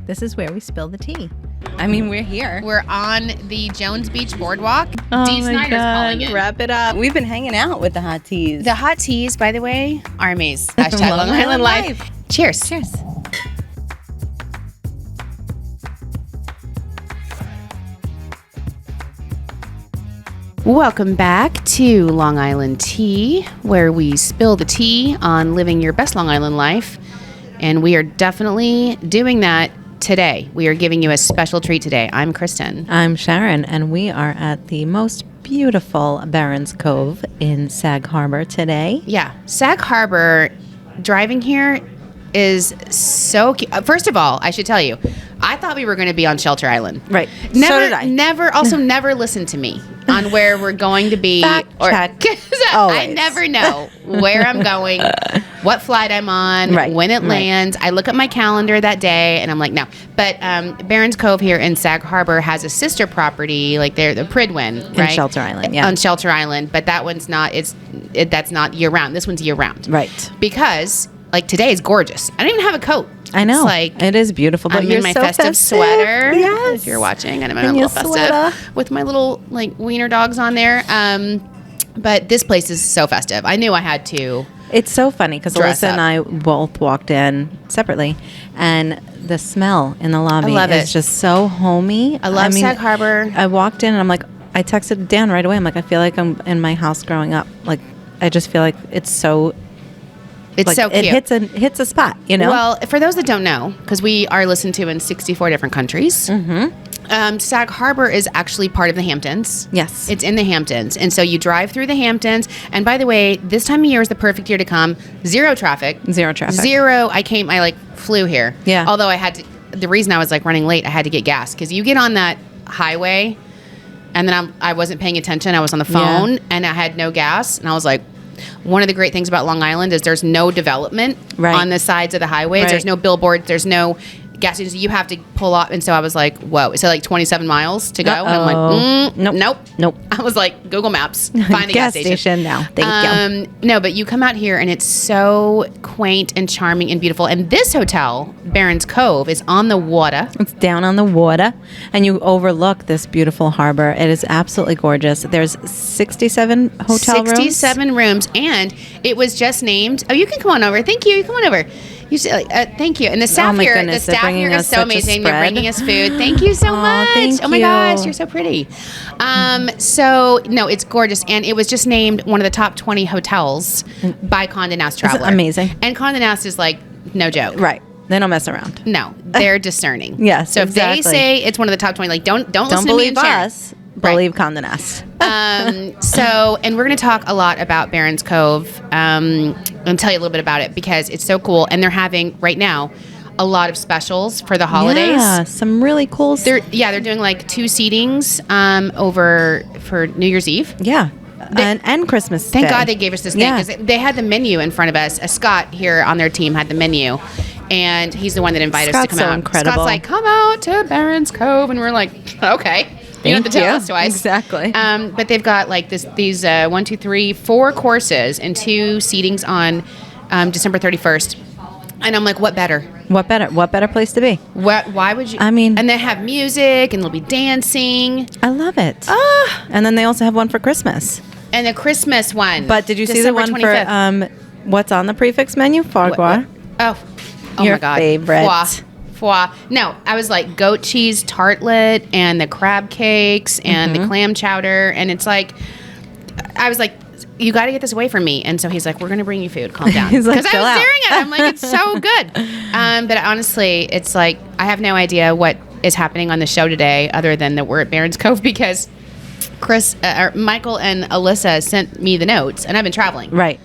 This is where we spill the tea. I mean, we're here. We're on the Jones Beach Boardwalk. Oh Dee my Snyder's God. calling in. Wrap it up. We've been hanging out with the hot teas. The hot teas, by the way, are amazing. Hashtag Long Island Life. Cheers. Cheers. Welcome back to Long Island Tea, where we spill the tea on living your best Long Island life. And we are definitely doing that today. We are giving you a special treat today. I'm Kristen. I'm Sharon, and we are at the most beautiful Barron's Cove in Sag Harbor today. Yeah, Sag Harbor, driving here is so cute. First of all, I should tell you, I thought we were going to be on Shelter Island. Right. Never, So did I. Never listen to me on where we're going to be. Fact check. 'Cause I Always. never know where I'm going, what flight I'm on, Right, when it right. lands. I look at my calendar that day and I'm like, no. But Barron's Cove here in Sag Harbor has a sister property, like they're the Pridwin, right? Shelter Island, yeah. On Shelter Island, but that one's not. That's not year round. This one's year round, Right. Because like today is gorgeous. I don't even have a coat. I know. It's like it is beautiful, but I'm you're in my so festive sweater. Yes. If you're watching, and I'm in In a your little festive sweater. with my little like wiener dogs on there. But this place is so festive. I knew I had to. It's so funny because Dress Alyssa up. and I both walked in separately, and the smell in the lobby love is it. just so homey. I love Sag Harbor. I walked in and I'm like, I texted Dan right away. I'm like, I feel like I'm in my house growing up. Like, I just feel like it's so. It's like, so cute. It hits a spot, you know. Well, for those that don't know, because we are listened to in 64 different countries, Sag Harbor is actually part of the Hamptons. Yes. It's in the Hamptons. And so you drive through the Hamptons. And by the way, this time of year is the perfect year to come. Zero traffic. Zero traffic. Zero. I flew here. Yeah. Although the reason I was like running late, I had to get gas. Because you get on that highway and then I wasn't paying attention. I was on the phone and I had no gas. And I was like, one of the great things about Long Island is there's no development on the sides of the highways. Right. There's no billboards. There's no gas stations. You have to pull off. And so I was like, whoa. So like 27 miles to go. And I'm like, nope. I was like, Google Maps, find a gas station. now. Thank you. No, but you come out here and it's so quaint and charming and beautiful. And this hotel, Barron's Cove, is on the water. It's down on the water, and you overlook this beautiful harbor. It is absolutely gorgeous. There's 67 hotel rooms. 67 rooms. And it was just named. Oh, you can come on over. Thank you. You come on over. You say, thank you. And the staff my here, goodness, the they're staff bringing here is us so such a amazing. They're spread. bringing us food. Thank you so much. thank Oh my you. gosh, you're so pretty. So no, it's gorgeous, and it was just named one of the top 20 hotels by Condé Nast Traveler. amazing? And Condé Nast is like no joke. Right. They don't mess around. No, they're discerning. Yes, So if exactly. they say it's one of the top 20, like don't listen Don't to me believe and Sharon. us. Believe Condé Nast. And we're going to talk a lot about Barron's Cove and tell you a little bit about it because it's so cool. And they're having right now a lot of specials for the holidays. Yeah, some really cool. They're doing like 2 seatings over for New Year's Eve. Yeah. And Christmas Thank Day. God they gave us this thing because they had the menu in front of us. Scott here on their team had the menu, and he's the one that invited us to come so out. incredible. Scott's like, come out to Barron's Cove, and we're like, okay. You don't have to tell us twice. Exactly. But they've got like these 1, 2, 3, 4 courses and 2 seatings on December 31st. And I'm like, what better? What better place to be? Why would you? I mean, and they have music and they'll be dancing. I love it. And then they also have one for Christmas. And the Christmas one. But did you see December the one 25th. for what's on the prefix menu? Foie gras. Oh Your my God. favorite. Foie. No, I was like goat cheese tartlet and the crab cakes and the clam chowder. And it's like, I was like, you got to get this away from me. And so he's like, we're going to bring you food. Calm down. He's like, because I chill was out. staring at it. I'm like, it's so good. But honestly, it's like, I have no idea what is happening on the show today other than that we're at Barron's Cove because Michael and Alyssa sent me the notes and I've been traveling. Right.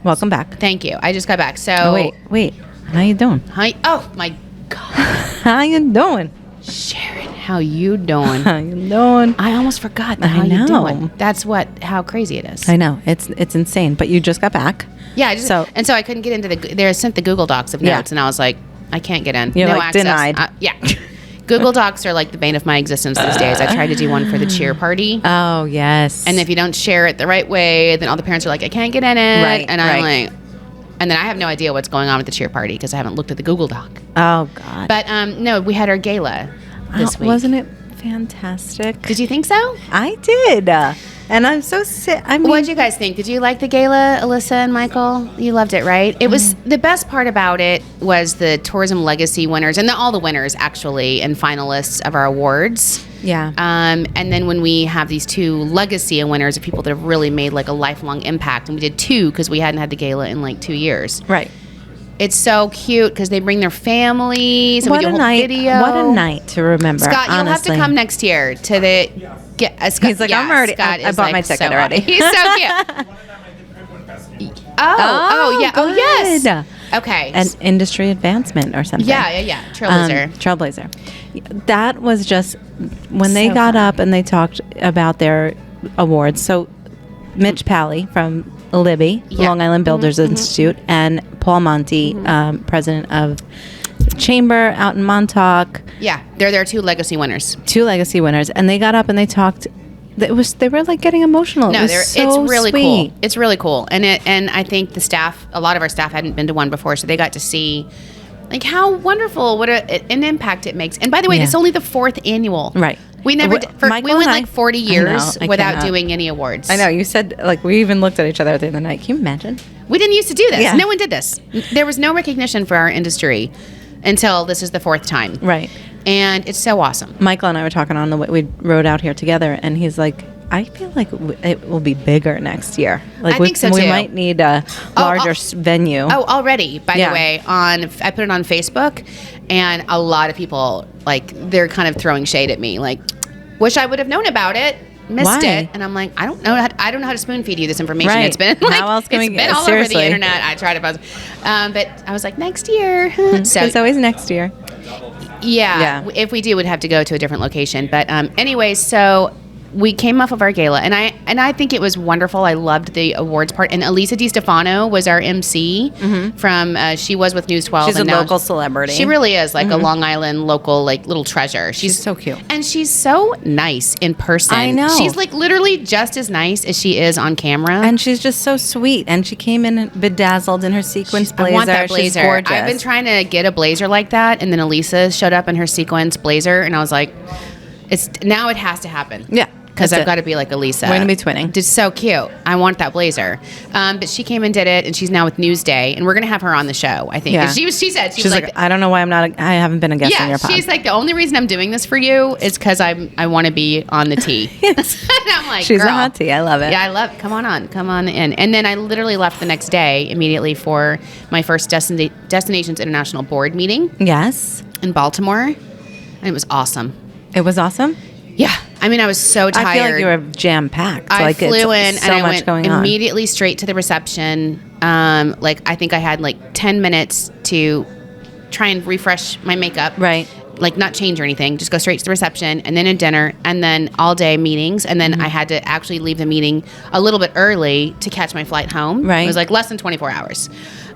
Welcome back. Thank you. I just got back. So Oh, wait. How you doing? Hi. Oh my God. How you doing? Sharon, how you doing? How you doing? I almost forgot I how you know. doing. That's how crazy it is. I know. It's insane. But you just got back. Yeah. So I couldn't get into they sent the Google Docs of notes and I was like, I can't get in. You're no like, access. denied. Yeah. Google Docs are like the bane of my existence these days. I tried to do one for the cheer party. Oh, yes. And if you don't share it the right way, then all the parents are like, I can't get in it. Right, and I'm right. like, And then I have no idea what's going on with the cheer party because I haven't looked at the Google Doc. Oh, God. But no, we had our gala this week. Wasn't it fantastic? Did you think so? I did. And I'm so sick. I mean, What did you guys think? Did you like the gala, Alyssa and Michael? You loved it, right? It was the best part about it was the tourism legacy winners and all the winners actually and finalists of our awards. yeah. And then when we have these 2 legacy winners of people that have really made like a lifelong impact, and we did 2 because we hadn't had the gala in like 2 years. Right. It's so cute because they bring their families and What we do a a whole night. video. What a night to remember. Scott, you'll honestly. have to come next year to the. Scott, He's like, I'm already. Scott I is, bought my like, ticket so already. He's so cute. Oh, yeah. Oh, yes. good. Okay. An industry advancement or something. Yeah. Trailblazer. Trailblazer. That was just when they So got fun. up and they talked about their awards. So Mitch Pally from Libby, Yeah. Long Island Builders Institute, and Paul Monty, president of Chamber out in Montauk, Yeah, they're their 2 legacy winners. 2 legacy winners, and they got up and they talked. They were like getting emotional. No, It was so it's really sweet. cool. It's really cool, and I think the staff, a lot of our staff hadn't been to one before, so they got to see like how wonderful, what an impact it makes. And by the way, Yeah. it's only the 4th annual. Right. We never Wh- did, we Michael went and I- like 40 I know, years I without cannot. doing any awards. I know. You said like we even looked at each other at the end of the night. Can you imagine? We didn't used to do this. Yeah. No one did this. There was no recognition for our industry until this is the 4th time. Right. And it's so awesome. Michael and I were talking on the way we rode out here together, and he's like, "I feel like it will be bigger next year. Like I think so, we too. might need a larger venue." Oh, already, by Yeah. the way, I put it on Facebook, and a lot of people, like, they're kind of throwing shade at me, like, wish I would have known about it. Missed Why? it, and I'm like, I don't know how to spoon feed you this information. Right. It's been like, How else can it's we been get- all over seriously. the internet. I tried to post, but I was like, next year. So It's always next year. yeah, Yeah. if we do, we'd have to go to a different location. But anyways, so we came off of our gala, and I think it was wonderful. I loved the awards part, and Elisa DiStefano was our MC from. She was with News 12. She's a and now local celebrity. She really is like a Long Island local like little treasure. She's so cute. and she's so nice in person. I know. She's like literally just as nice as she is on camera. And she's just so sweet. And she came in bedazzled in her sequins blazer. I want that She's blazer. gorgeous. I've been trying to get a blazer like that, and then Elisa showed up in her sequins blazer, and I was like, "It's now. It has to happen." Yeah, because that's I've it. got to be like Elisa. We're gonna be twinning. It's so cute. I want that blazer. But she came and did it, and she's now with Newsday, and we're gonna have her on the show. I think. Yeah. And She said she She's was like, I don't know why I haven't been a guest on yeah, your pod. she's like, the only reason I'm doing this for you is because I want to be on the tee. And I'm like, She's girl. a hot tea. I love it. Yeah, I love. Come on in. And then I literally left the next day immediately for my first Destinations International Board meeting Yes. in Baltimore, and it was awesome. It was awesome. Yeah, I mean, I was so tired. I feel like you were jam packed. I like flew in so and I much went going on. immediately straight to the reception. Like I think I had like 10 minutes to try and refresh my makeup. Right. Like not change or anything, just go straight to the reception and then a dinner and then all day meetings. And Mm-hmm. then I had to actually leave the meeting a little bit early to catch my flight home. Right. It was like less than 24 hours.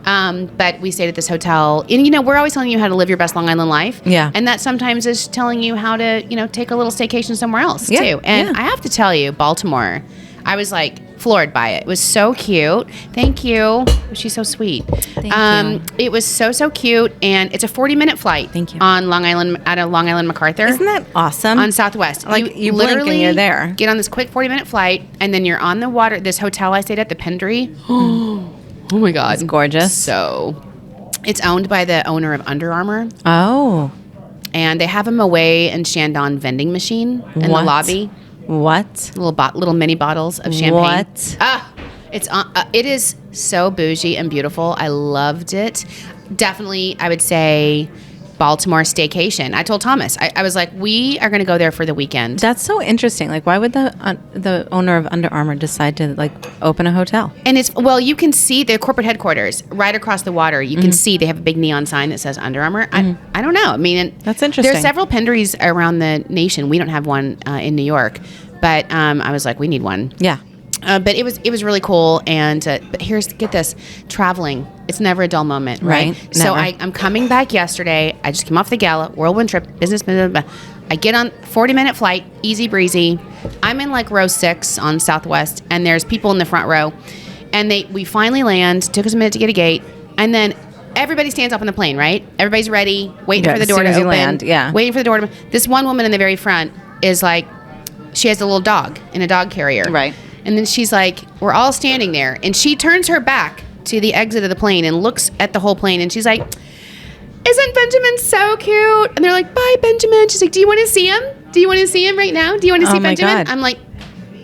But we stayed at this hotel, and we're always telling you how to live your best Long Island life. Yeah. And that sometimes is telling you how to, take a little staycation somewhere else Yeah, too. And yeah. I have to tell you, Baltimore, I was like floored by it. It was so cute. Thank you. She's so sweet. Thank you. It was so cute, and it's a 40-minute flight. Thank you. On Long Island, out of Long Island MacArthur. Isn't that awesome? On Southwest. Like, you blink and you're there. Get on this quick 40-minute flight, and then you're on the water. This hotel I stayed at, the Pendry. Oh my God. It's gorgeous. So it's owned by the owner of Under Armour, Oh. and they have a Moet and Chandon vending machine in What? the lobby. What? Little mini bottles of champagne. What? It is so bougie and beautiful. I loved it. Definitely, I would say Baltimore staycation. I told Thomas, I was like, we are going to go there for the weekend. That's so interesting. Like, why would the owner of Under Armour decide to like open a hotel? And you can see their corporate headquarters right across the water. You can see they have a big neon sign that says Under Armour. I don't know. I mean, That's interesting. There's several Pendries around the nation. We don't have one in New York, but I was like, we need one. Yeah. But it was really cool. And but get this, traveling. It's never a dull moment, right? Right, So never. I'm coming back yesterday. I just came off the gala, whirlwind trip, business. Blah, blah, blah. I get on 40-minute flight, easy breezy. I'm in like row 6 on Southwest, and there's people in the front row. And we finally land. Took us a minute to get a gate. And then everybody stands up on the plane, right? Everybody's ready, waiting for the door to open. Land, waiting for the door to open. This one woman in the very front is like, she has a little dog in a dog carrier. Right. And then she's like, we're all standing there. And she turns her back to the exit of the plane and looks at the whole plane. And she's like, isn't Benjamin so cute? And they're like, bye, Benjamin. She's like, do you want to see him? Do you want to see him right now? Do you want to see Benjamin? God. I'm like,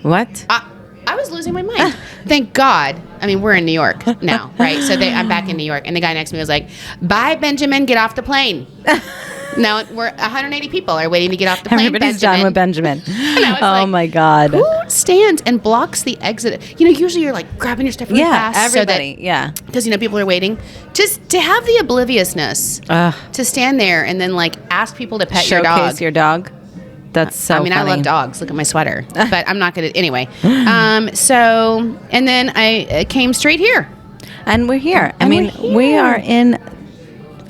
what? I was losing my mind. Thank God. I mean, we're in New York now, right? So I'm back in New York. And the guy next to me was like, bye, Benjamin. Get off the plane. Now we're 180 people are waiting to get off the plane. Everybody's done with Benjamin. Oh my God. Who stands and blocks the exit? Usually you're like grabbing your stuff really fast. Everybody. Because, people are waiting. Just to have the obliviousness to stand there and then like ask people to pet your dog. Showcase your dog. That's so funny. I love dogs. Look at my sweater. But I'm not going to. Anyway. And then I came straight here. And we're here. We are in...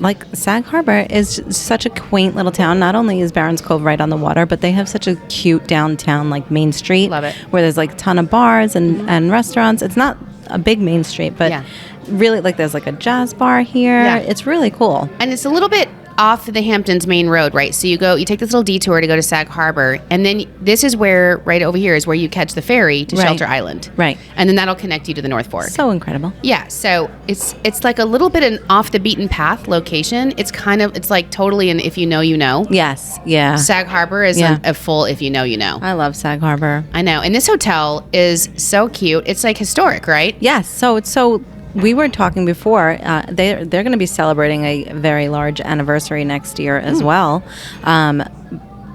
Like, Sag Harbor is such a quaint little town. Not only is Barron's Cove right on the water, but they have such a cute downtown, like, Main Street. Love it. Where there's, like, a ton of bars and restaurants. It's not a big Main Street, but really, like, there's, like, a jazz bar here. Yeah. It's really cool. And it's a little bit off the Hamptons main road, right? So you take this little detour to go to Sag Harbor, and then this is where, right over here, is where you catch the ferry to Shelter Island. Right. And then that'll connect you to the North Fork. So incredible. Yeah, so it's like a little bit an off the beaten path location. It's like totally an if you know, you know. Yes, yeah. Sag Harbor is a full if you know, you know. I love Sag Harbor. I know. And this hotel is so cute. It's like historic, right? Yes, so we were talking before. They're going to be celebrating a very large anniversary next year as well.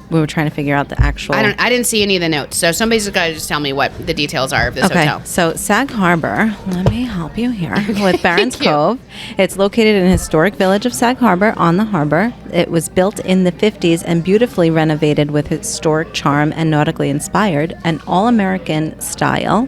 We were trying to figure out the actual... I didn't see any of the notes, so somebody's got to just tell me what the details are of this hotel. So Sag Harbor, let me help you here with Barron's Cove. It's located in a historic village of Sag Harbor on the harbor. It was built in the 50s and beautifully renovated with historic charm and nautically inspired, an all-American style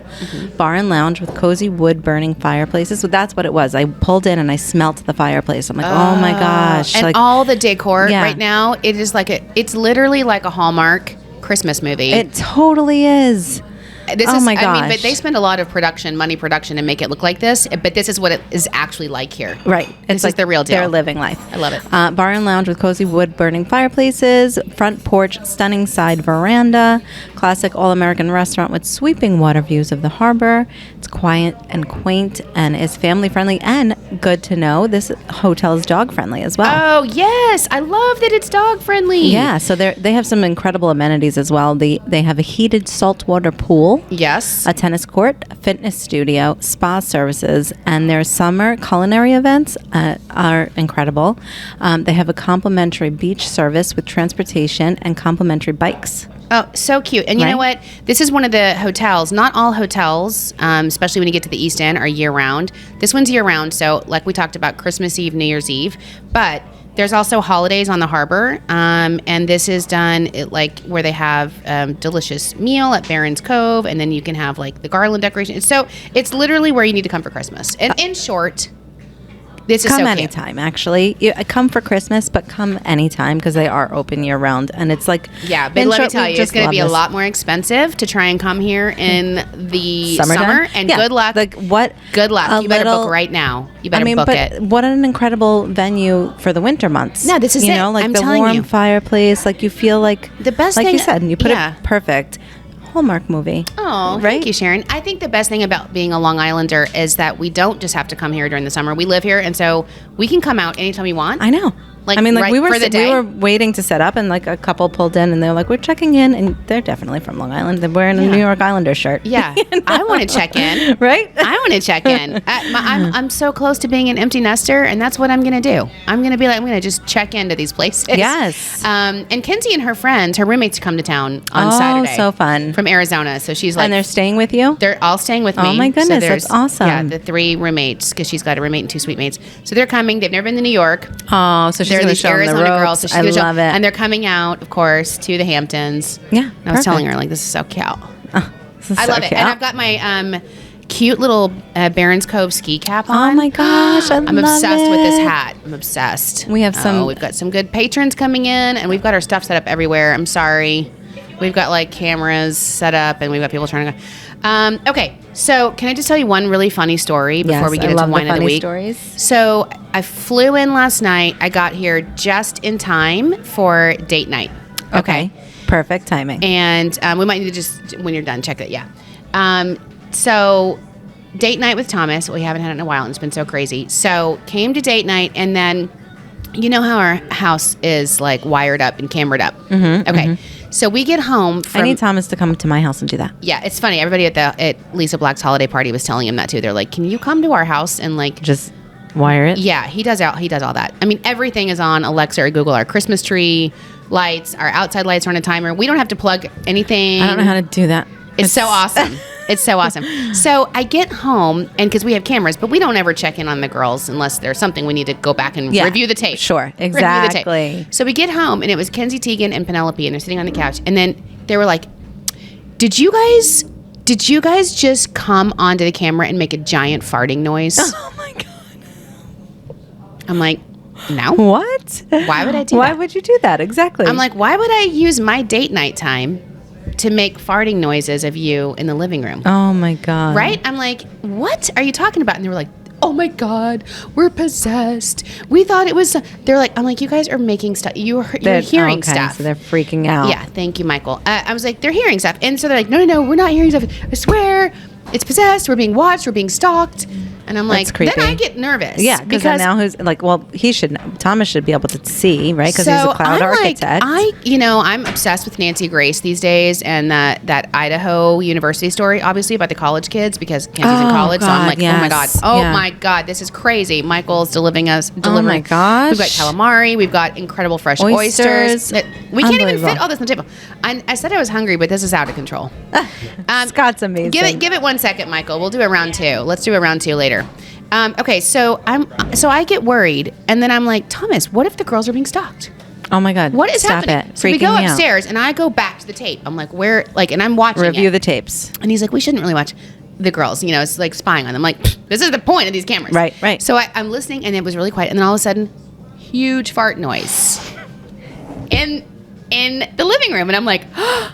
bar and lounge with cozy wood-burning fireplaces. So that's what it was. I pulled in and I smelt the fireplace. I'm like, oh my gosh. And like, all the decor right now, it is like it's literally like a Hallmark Christmas movie. It totally is. My gosh. I mean, but they spend a lot of money production to make it look like this, but this is what it is actually like here. Right. It's like the real deal. They're living life. I love it. Bar and lounge with cozy wood-burning fireplaces, front porch, stunning side veranda, classic all-American restaurant with sweeping water views of the harbor. It's quiet and quaint and is family-friendly, and good to know, this hotel is dog-friendly as well. Oh, yes. I love that it's dog-friendly. Yeah, so they have some incredible amenities as well. They have a heated saltwater pool. Yes. A tennis court, a fitness studio, spa services, and their summer culinary events are incredible. They have a complimentary beach service with transportation and complimentary bikes. Oh, so cute. And you know what? This is one of the hotels. Not all hotels, especially when you get to the East End, are year-round. This one's year-round, so like we talked about Christmas Eve, New Year's Eve. But there's also holidays on the harbor, and this is done where they have delicious meal at Barron's Cove, and then you can have like the garland decoration. So it's literally where you need to come for Christmas. And in short, this is come so anytime, actually. Come for Christmas, but come anytime because they are open year round, and it's like but let me tell you, it's going to be a lot more expensive to try and come here in the summer. And good luck. Like what? Good luck. You better book right now. You better book it. What an incredible venue for the winter months. No, this is it. Like I'm the telling warm you. fireplace. Like you feel like the best like thing, you said, and you put it perfect. Hallmark movie. Oh, thank you, Sharon. I think the best thing about being a Long Islander is that we don't just have to come here during the summer. We live here, and so we can come out anytime we want. I know. Like, we were for the day. we were waiting to set up, and like a couple pulled in, and they're like, "We're checking in," and they're definitely from Long Island. They're wearing a New York Islander shirt. Yeah, I want to check in. Right? I want to check in. I'm so close to being an empty nester, and that's what I'm going to do. I'm going to just check into these places. Yes. And Kenzie and her friends, her roommates, come to town on Saturday. Oh, so fun. From Arizona. So she's like, and they're staying with you. They're all staying with me. Oh my goodness, that's awesome. Yeah, the 3 roommates, because she's got a roommate and 2 suite mates. So they're coming. They've never been to New York. Oh, so she's going to show them the ropes. Girls, so I love it. And they're coming out, of course, to the Hamptons. Yeah, I was telling her, like, this is so cute. I love it. Cute. And I've got my cute little Barron's Cove ski cap on. Oh my gosh, I'm obsessed with this hat. I'm obsessed. We have we've got some good patrons coming in, and we've got our stuff set up everywhere. I'm sorry. We've got like cameras set up, and we've got people trying to go. Okay, So can I just tell you one really funny story before we get into wine of the week? Stories. So I flew in last night. I got here just in time for date night. Okay. Perfect timing. And we might need to just, when you're done, check that. Yeah. So date night with Thomas. We haven't had it in a while, and it's been so crazy. So came to date night, and then you know how our house is like wired up and cameraed up. Mm-hmm, okay. Mm-hmm. So we get home from... I need Thomas to come to my house and do that. Yeah, it's funny. Everybody at Lisa Black's holiday party was telling him that too. They're like, can you come to our house and like... Just wire it? Yeah, he does all that. I mean, everything is on Alexa or Google. Our Christmas tree lights, our outside lights are on a timer. We don't have to plug anything. I don't know how to do that. It's so awesome. It's so awesome. So I get home, and because we have cameras, but we don't ever check in on the girls unless there's something we need to go back and review the tape. Sure, exactly. So we get home, and it was Kenzie Teagan and Penelope, and they're sitting on the couch, and then they were like, Did you guys just come onto the camera and make a giant farting noise? Oh my God. I'm like, no. What? Why would I do that? Why would you do that? Exactly. I'm like, why would I use my date night time to make farting noises of you in the living room? Oh my God. Right? I'm like, what are you talking about? And they were like, oh my God, we're possessed. We thought it was, they're like, I'm like, you guys are making stuff. You're hearing stuff. So they're freaking out. Yeah. Thank you, Michael. I was like, they're hearing stuff. And so they're like, no, we're not hearing stuff. I swear it's possessed. We're being watched. We're being stalked. And I'm like, then I get nervous. Yeah, because now who's like, well, Thomas should be able to see, right? Because he's a cloud architect. I'm obsessed with Nancy Grace these days, and that Idaho University story, obviously about the college kids, because Kenzie's in college. God, so I'm like, yes. oh my God, this is crazy. Michael's delivering. Oh my gosh. We've got calamari. We've got incredible fresh oysters. We can't even fit all this on the table. I said I was hungry, but this is out of control. Scott's amazing. Give it 1 second, Michael. We'll do a round two. Let's do a round two later. Okay, so I get worried, and then I'm like, Thomas, what if the girls are being stalked? Oh my God! What is Stop happening? It. So we go upstairs, and I go back to the tape. I'm like, and I'm watching. Review the tapes. And he's like, we shouldn't really watch the girls. It's like spying on them. Like, this is the point of these cameras. Right. So I'm listening, and it was really quiet, and then all of a sudden, huge fart noise in the living room, and I'm like, oh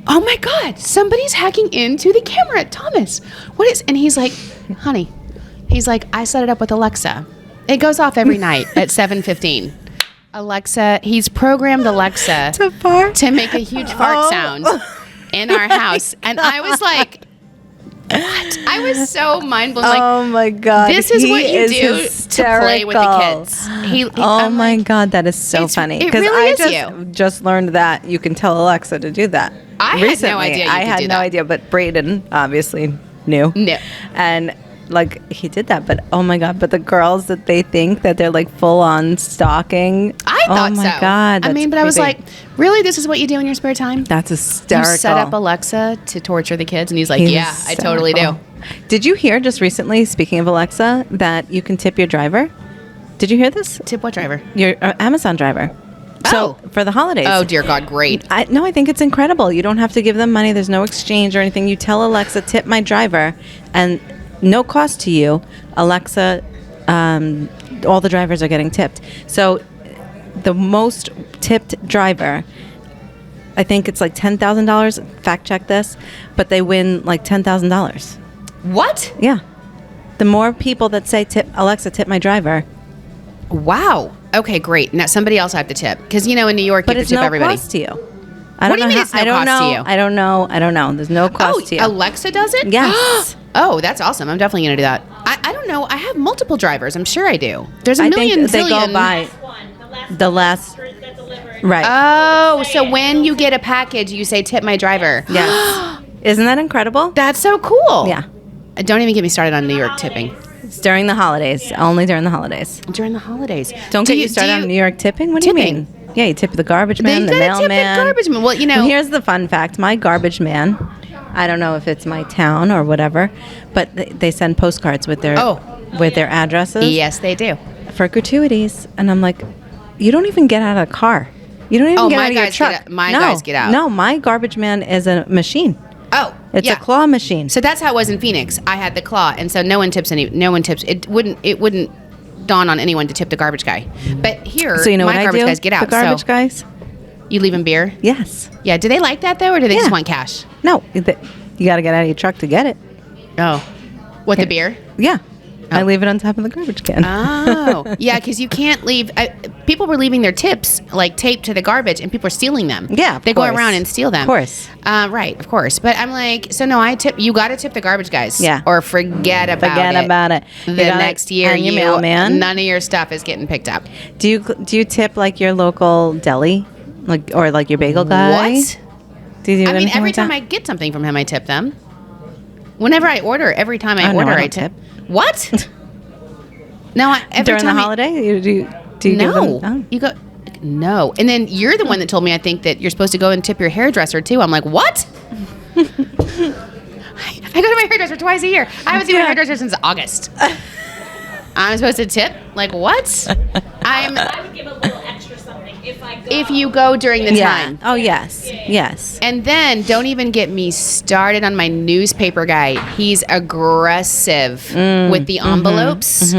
my God, somebody's hacking into the camera at Thomas. What is? And he's like, honey. He's like, I set it up with Alexa. It goes off every night at 7:15. Alexa, he's programmed Alexa to make a huge fart sound in our house. And I was like, what? I was so mind blown. Like, oh my God. This is what you do to play with the kids. My God, that is so funny. Because I just learned that you can tell Alexa to do that. I had no idea I had no idea, but Brayden obviously knew. No. And like he did that, but oh my God, but the girls that they think that they're like full on stalking. I thought so. Oh my God. I mean, but I was like, really? This is what you do in your spare time? That's hysterical. You set up Alexa to torture the kids? And he's like, yeah, I totally do. Did you hear just recently, speaking of Alexa, that you can tip your driver? Did you hear this? Tip what driver? Your Amazon driver. So for the holidays. Oh, dear God, great. I think it's incredible. You don't have to give them money. There's no exchange or anything. You tell Alexa, tip my driver, and no cost to you. Alexa, all the drivers are getting tipped. So the most tipped driver, I think it's like $10,000. Fact check this, but they win like $10,000. What? Yeah. The more people that say Alexa, tip my driver. Wow. Okay, great. Now somebody else I have to tip, because in New York you have to tip everybody. But it's no cost to you. What do you mean it's no cost to you? I don't know. There's no cost to you. Alexa does it? Yes. Oh, that's awesome. I'm definitely going to do that. I don't know. I have multiple drivers. I'm sure I do. There's a million they zillion. Go by the last right. Oh, so when you get a package, you say tip my driver. Yes. Isn't that incredible? That's so cool. Yeah. Don't even get me started on New York tipping. It's during the holidays. Only during the holidays. During the holidays. Don't get you started on New York tipping? What do you mean? Yeah, you tip the garbage man, the mailman. Tip the garbage man. Well, here's the fun fact. My garbage man, I don't know if it's my town or whatever, but they send postcards with their addresses. Yes, they do. For gratuities. And I'm like, you don't even get out of the car. You don't even get out of your truck. My guys get out. No, my garbage man is a machine. Oh, it's a claw machine. So that's how it was in Phoenix. I had the claw, and so no one tips. It wouldn't dawn on anyone to tip the garbage guy. But here, so my garbage guys get out. The garbage guys. You leave them beer? Yes. Yeah. Do they like that though, or do they just want cash? No, you got to get out of your truck to get it. Oh, what, the beer? Yeah. Oh. I leave it on top of the garbage can. Oh, yeah, because you can't leave. People were leaving their tips like taped to the garbage, and people are stealing them. Yeah, they go around and steal them. Of course, right, of course. But I'm like, so no, I tip. You got to tip the garbage guys. Yeah, or forget about it. The next year, your mailman. None of your stuff is getting picked up. Do you tip like your local deli, or like your bagel guy? What? Do you do I mean, every like time that? I get something from him, I tip them. Whenever I order, every time I order, I tip. What? No, during the holiday, do you give them? Oh. You go. No, and then you're the one that told me I think that you're supposed to go and tip your hairdresser too. I'm like, what? I go to my hairdresser twice a year. I haven't seen my hairdresser since August. I'm supposed to tip? Like what? I would give a little extra something if you go during the time. Oh yes, yes. And then don't even get me started on my newspaper guy. He's aggressive with the envelopes.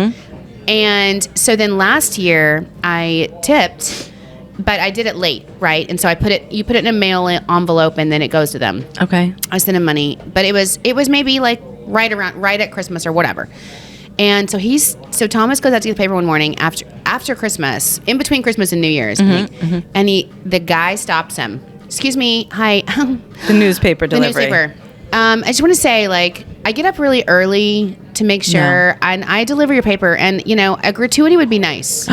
And so then last year I tipped, but I did it late, right? And so you put it in a mail envelope and then it goes to them. Okay. I sent him money, but it was maybe like right at Christmas or whatever. And so Thomas goes out to get the paper one morning after Christmas, in between Christmas and New Year's, and the guy stops him. Excuse me, hi. The newspaper delivery. The newspaper. I just want to say, like, I get up really early to make sure, and I deliver your paper, and a gratuity would be nice.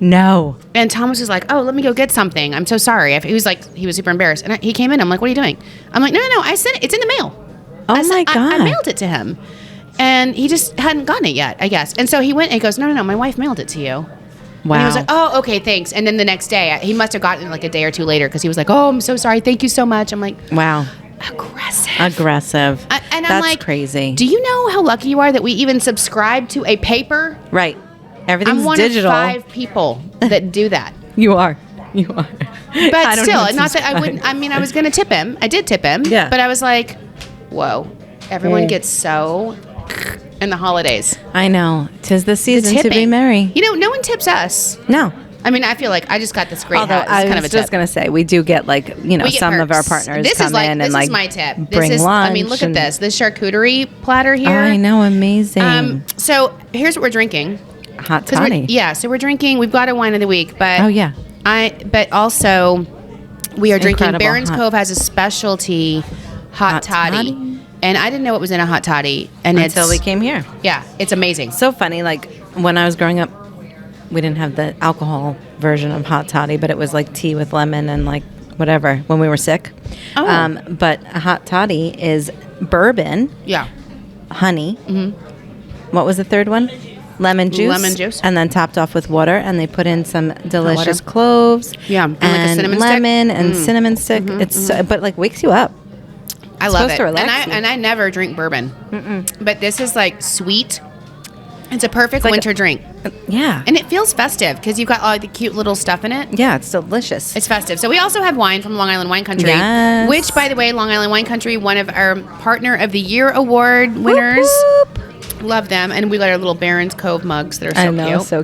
No. And Thomas was like, "Oh, let me go get something. I'm so sorry." He was super embarrassed, and he came in. I'm like, "What are you doing?" I'm like, "No. I sent it. It's in the mail." Oh my God. I mailed it to him. And he just hadn't gotten it yet, I guess. And so he went and he goes, no, my wife mailed it to you. Wow. And he was like, oh, okay, thanks. And then the next day, he must have gotten it like a day or two later because he was like, oh, I'm so sorry. Thank you so much. I'm like, wow. Aggressive. And I'm like, crazy. Do you know how lucky you are that we even subscribe to a paper? Right. Everything's I'm one digital. of 5 people that do that. You are. But still, not that I wouldn't. I mean, I was going to tip him. I did tip him. Yeah. But I was like, whoa, everyone gets so... in the holidays. I know. 'Tis the season to be merry. No one tips us. No. I mean, I feel like I just got this great hat. It's I kind of was a tip. just going to say, we do get like, some of our partners come in and like this is my tip. Bring lunch. I mean, look at this charcuterie platter here. I know, amazing. So here's what we're drinking. Hot toddy. So we're drinking, we've got a wine of the week, but but also we are drinking Barron's Cove has a specialty hot toddy. And I didn't know it was in a hot toddy. Until we came here. Yeah, it's amazing. So funny. Like when I was growing up, we didn't have the alcohol version of hot toddy, but it was like tea with lemon and like whatever when we were sick. Oh. But a hot toddy is bourbon. Yeah. Honey. Mm-hmm. What was the third one? Lemon juice. Lemon juice. And then topped off with water. And they put in some delicious cloves. Yeah. And like a cinnamon lemon stick. And cinnamon stick. Mm-hmm, but like wakes you up. I love it. To relax and I never drink bourbon. But this is like sweet. It's a perfect winter drink. Yeah. And it feels festive because you've got all the cute little stuff in it. Yeah, it's delicious. It's festive. So we also have wine from Long Island Wine Country. Yes. Which, by the way, Long Island Wine Country, one of our Partner of the Year award winners. Whoop, whoop. Love them. And we got our little Barron's Cove mugs that are so cute. So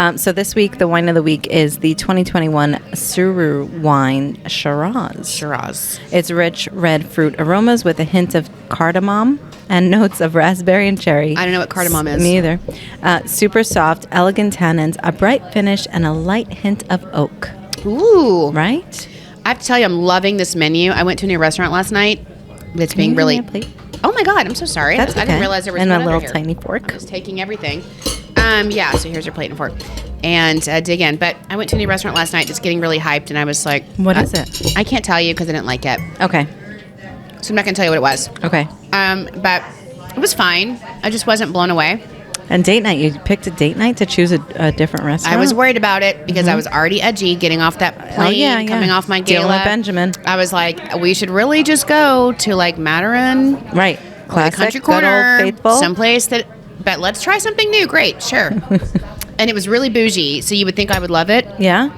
cute. So this week, the wine of the week is the 2021 Suru wine Shiraz. It's rich red fruit aromas with a hint of cardamom and notes of raspberry and cherry. I don't know what cardamom is. Me either. Super soft, elegant tannins, a bright finish, and a light hint of oak. Ooh. Right? I have to tell you, I'm loving this menu. I went to a new restaurant last night that's being really... Oh my God, I'm so sorry. That's okay. I didn't realize there was and one a little here. tiny fork. I was taking everything. So here's your plate and fork. And dig in. But I went to a new restaurant last night just getting really hyped, and I was like... What is it? I can't tell you because I didn't like it. Okay. So I'm not going to tell you what it was. Okay. But it was fine. I just wasn't blown away. And date night, you picked a date night to choose a different restaurant? I was worried about it because I was already edgy getting off that plane, coming off my gala. Dealing with Benjamin. I was like, we should really just go to like Maturin. Right. Classic, the country corner, good old faithful. Someplace but let's try something new. Great, sure. And it was really bougie, so you would think I would love it. Yeah.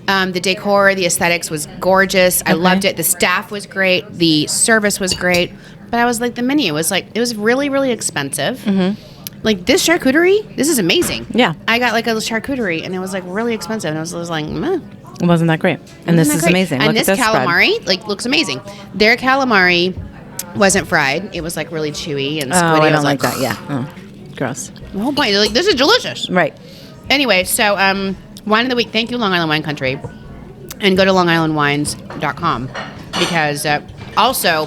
The decor, the aesthetics was gorgeous. I loved it. The staff was great. The service was great. But I was like, the menu was like, it was really, really expensive. Mm-hmm. Like this charcuterie, this is amazing. Yeah. I got like a charcuterie and it was like really expensive. And I was like, meh. It wasn't that great. And this is amazing. And Look this at this calamari spread. like looks amazing. Their calamari wasn't fried. It was like really chewy and Oh, squiddy. I was don't like that. Yeah. Oh, gross. The whole point, like, this is delicious. Right. Anyway, so wine of the week. Thank you, Long Island Wine Country, and go to longislandwines.com because also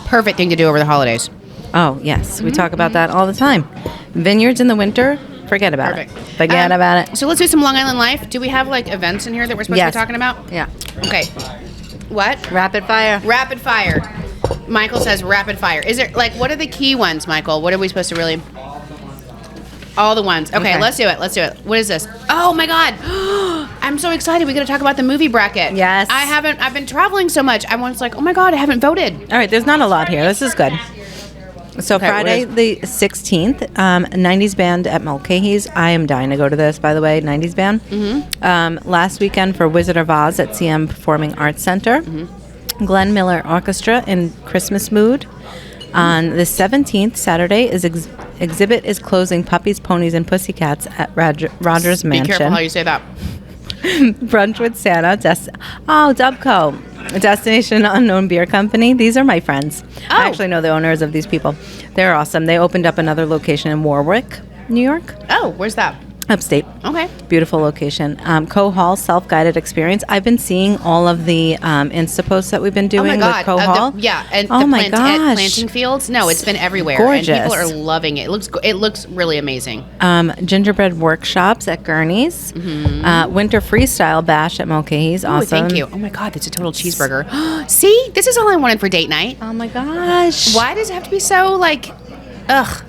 perfect thing to do over the holidays. Oh, yes. We talk about that all the time. Vineyards in the winter, forget about Perfect. it. Forget about it. So let's do some Long Island life. Do we have like events in here that we're supposed to be talking about? Yeah. Okay. What? Rapid fire. Rapid fire. Michael says rapid fire. Is there like what are the key ones, Michael? What are we supposed to really? All the ones. Okay, let's do it. Let's do it. What is this? Oh my God. I'm so excited. We're going to talk about the movie bracket. Yes. I've been traveling so much. I was like, oh my God, I haven't voted. All right, there's not a lot here. This is good. So Okay, Friday the 16th, 90s band at Mulcahy's. I am dying to go to this, by the way, 90s band. Mm-hmm. Last weekend for Wizard of Oz at CM Performing Arts Center. Mm-hmm. Glenn Miller Orchestra in Christmas mood. On the 17th, Saturday, exhibit is closing Puppies, Ponies, and Pussycats at Rogers Mansion. Be careful how you say that. Brunch with Santa. Dubco. Destination Unknown Beer Company. These are my friends. I actually know the owners of these people. They're awesome. They opened up another location in Warwick, New York. Oh, where's that? Upstate. Okay. Beautiful location. Cove Hall self-guided experience. I've been seeing all of the Insta posts that we've been doing with Cove Hall. And oh the my gosh. planting fields. No, it's been everywhere. Gorgeous. And people are loving it. It looks really amazing. Gingerbread workshops at Gurney's. Winter freestyle bash at Mulcahy's. Oh, Awesome. thank you. Oh my God, that's a total cheeseburger. See, this is all I wanted for date night. Oh my gosh. Why does it have to be so like, ugh?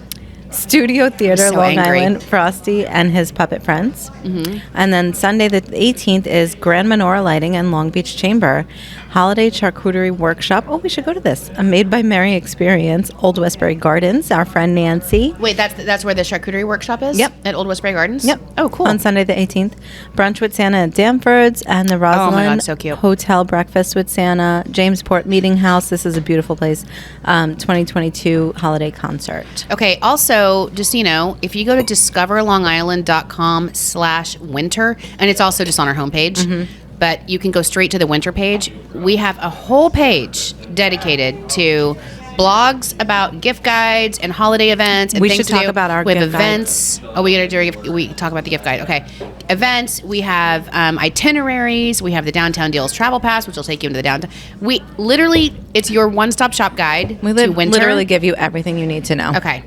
Studio Theater, So Long angry. Island, Frosty and his puppet friends. And then Sunday the 18th is Grand Menorah Lighting and Long Beach Chamber. Holiday Charcuterie Workshop. Oh, we should go to this. A Made by Mary experience. Old Westbury Gardens. Our friend Nancy. Wait, that's where the charcuterie workshop is? Yep. At Old Westbury Gardens? Yep. Oh, cool. On Sunday the 18th. Brunch with Santa at Danford's and the Roslyn God, so cute. Hotel Breakfast with Santa. Jamesport Meeting House. This is a beautiful place. 2022 holiday concert. Okay, also, just so you know, if you go to discoverlongisland.com/winter, and it's also just on our homepage, but you can go straight to the winter page. We have a whole page dedicated to blogs about gift guides and holiday events and We things should to talk do. about our We have gift guide. events. Oh, we talk about the gift guide. Okay. Events. We have itineraries. We have the Downtown Deals Travel Pass, which will take you into the downtown. We literally, it's your one-stop shop guide We to winter. literally give you everything you need to know. Okay.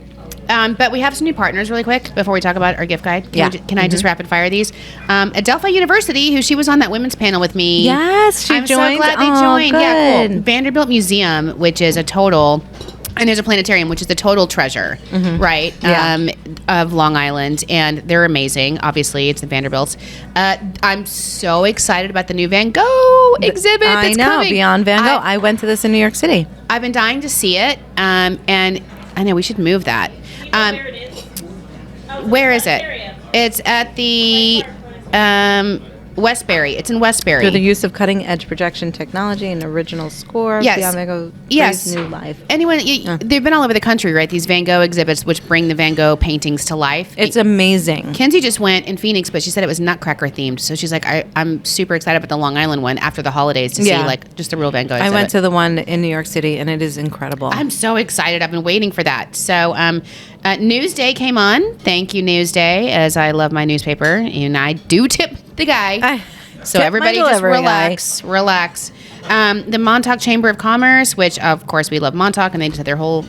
But we have some new partners really quick before we talk about our gift guide. Can I just rapid fire these? Adelphi University, who she was on that women's panel with me. Yes, she I'm joined. so glad they Oh, joined. Yeah, good. cool. Vanderbilt Museum, which is a total, and there's a planetarium, which is the total treasure, right? Yeah. Of Long Island, and they're amazing. Obviously, it's the Vanderbilts. I'm so excited about the new Van Gogh exhibit. I that's know, coming. Beyond Van Gogh. I went to this in New York City. I've been dying to see it, and I know we should move that. Where it is. Where is it? It's at the Westbury. It's in Westbury. Through the use of cutting-edge projection technology and original score, Yes. Beyond Van Gogh Yes. breathes new life. They've been all over the country, right? These Van Gogh exhibits, which bring the Van Gogh paintings to life. It's amazing. Kenzie just went in Phoenix, but she said it was Nutcracker themed. So she's like, I'm super excited about the Long Island one after the holidays to see like just the real Van Gogh exhibit. I went to the one in New York City, and it is incredible. I'm so excited. I've been waiting for that. So, Newsday came on. Thank you, Newsday, as I love my newspaper, and I do tip the guy. So tip everybody my just delivery relax. The Montauk Chamber of Commerce, which of course we love Montauk, and they just had their whole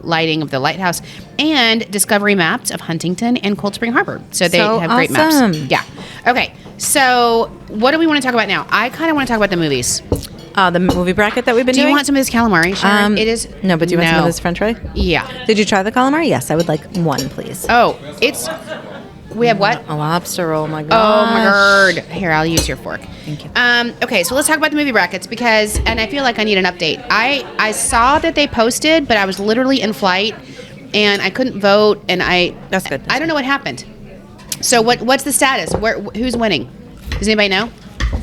lighting of the lighthouse, and Discovery Maps of Huntington and Cold Spring Harbor. So they have great maps. Yeah. Okay. So what do we want to talk about now? I kind of want to talk about the movies. The movie bracket that we've been Do doing. you want some of this calamari? Sharon? It is no, but do you want some of this French fry? Yeah. Did you try the calamari? Yes, I would like one, please. Oh, we have what? A lobster roll. My God. Oh my God! Here, I'll use your fork. Thank you. Okay, so let's talk about the movie brackets and I feel like I need an update. I saw that they posted, but I was literally in flight, and I couldn't vote, and That's good. I don't know what happened. So what's the status? Who's winning? Does anybody know?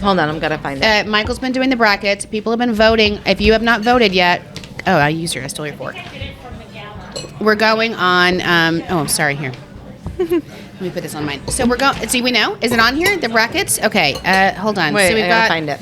Hold on, I'm gonna find it. Michael's been doing the brackets. People have been voting. If you have not voted yet, I stole your fork. We're going on. I'm sorry. Here. Let me put this on mine. So we're going. See, we know. Is it on here? The brackets? Okay. Hold on. Wait, so we've I gotta got. find it.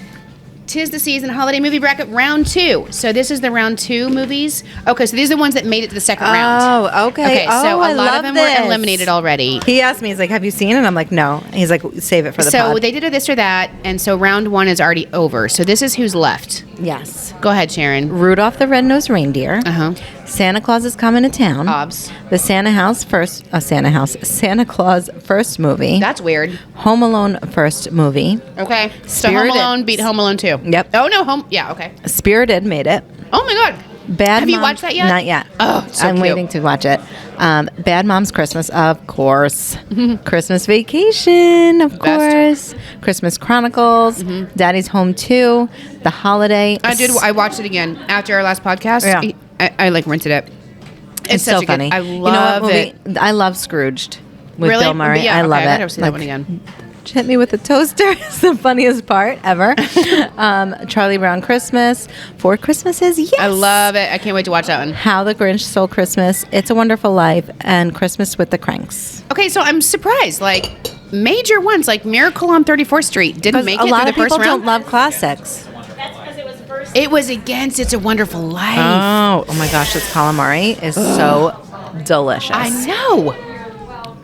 'Tis the Season Holiday Movie Bracket Round 2. So this is the Round 2 movies. Okay, so these are the ones that made it to the second round. Oh, okay. Okay, so I a lot love of them this. were eliminated already. He asked me, he's like, have you seen it? I'm like, no. He's like, save it for the So pod. they did a this or that, and so round 1 is already over. So this is who's left. Yes. Go ahead, Sharon. Rudolph the Red-Nosed Reindeer. Uh-huh. Santa Claus is Coming to Town. Obs. The Santa Claus first movie. That's weird. Home Alone first movie. Okay. So Home Spirited. Alone beat Home Alone 2. Yep. Oh, no, Home. Yeah, okay. Spirited made it. Oh, my God. Bad Have you Mom- watched that yet? Not yet. Oh, it's so I'm cute. waiting to watch it. Bad Mom's Christmas, of course. Christmas Vacation, of Best. course. Christmas Chronicles. Daddy's Home 2. The Holiday. I watched it again after our last podcast. Yeah. I like rented it. It's such so a funny. Good, I You know what love movie? it. I love Scrooged with Really? Bill Murray. Yeah, I love okay, it. I gotta see that one again. Hit me with a toaster is the funniest part ever. Charlie Brown Christmas. Four Christmases. Yes. I love it. I can't wait to watch that one. How the Grinch Stole Christmas. It's a Wonderful Life. And Christmas with the Cranks. Okay, so I'm surprised. Like major ones, like Miracle on 34th Street, didn't make it a lot to of the first people round. don't love classics. That's because it was first. It was against It's a Wonderful Life. Oh my gosh, this calamari is so delicious. I know.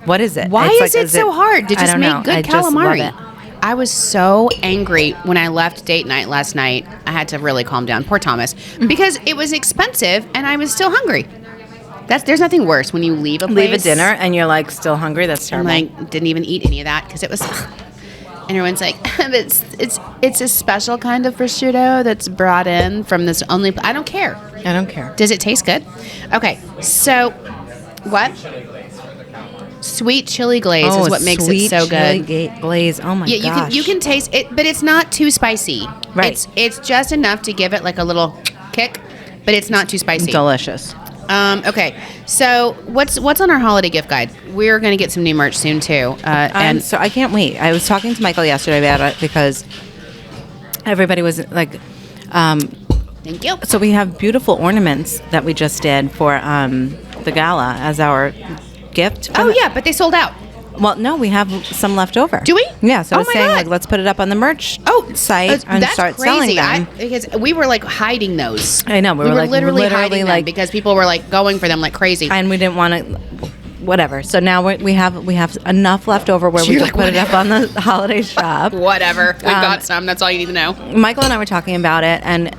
What is it? Why It's is it so hard to I just don't make know. good I just love calamari? it. I was so angry when I left date night last night. I had to really calm down. Poor Thomas. Because it was expensive and I was still hungry. There's nothing worse when you leave a place. Leave a dinner and you're like still hungry. That's And terrible. like didn't even eat any of that because it was. And everyone's like, it's a special kind of prosciutto that's brought in from this only. I don't care. I don't care. Does it taste good? Okay, so what? Sweet chili glaze is what makes it so good. Glaze. Oh my Yeah, gosh. you can taste it, but it's not too spicy. Right. It's just enough to give it like a little kick, but it's not too spicy. Delicious. Okay, so what's on our holiday gift guide? We're gonna get some new merch soon too. And so I can't wait. I was talking to Michael yesterday about it because everybody was like, thank you. so we have beautiful ornaments that we just did for the gala as our gift. Oh yeah, but they sold out. Well, no, we have some left over. Do we? Yeah. So I Oh was my saying, God. like, let's put it up on the merch site and that's start crazy. selling them. Because we were like hiding those. I know, we were, like, literally literally, hiding them like- because people were like going for them like crazy. And we didn't want to, whatever. So now we have enough left over where we You're can like, put it up on the holiday shop. Whatever, we've got some. That's all you need to know. Michael and I were talking about it, and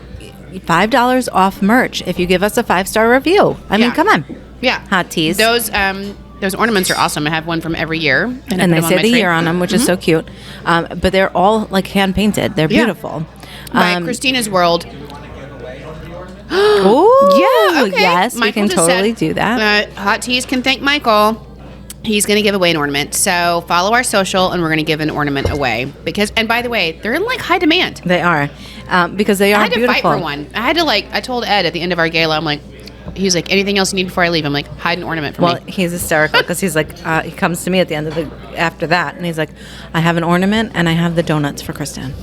$5 off merch if you give us a 5-star review. I mean, Yeah. come on. Yeah, Hot teas. Those ornaments are awesome. I have one from every year, And I they put them on say my the tree. year on them, which is so cute. But they're all like hand painted. They're Yeah. beautiful. By Christina's World. Ooh, Yeah, okay. yes, we Michael can just totally said, do that. Hot Teas can thank Michael. He's going to give away an ornament. So follow our social, and we're going to give an ornament away. And by the way, they're in like high demand. They are because they are I had to beautiful. fight for one. I told Ed at the end of our gala, I'm like, he was like, anything else you need before I leave? I'm like, hide an ornament for Well, me. he's hysterical because he's like, he comes to me at the end of after that, and he's like, I have an ornament and I have the donuts for Kristen.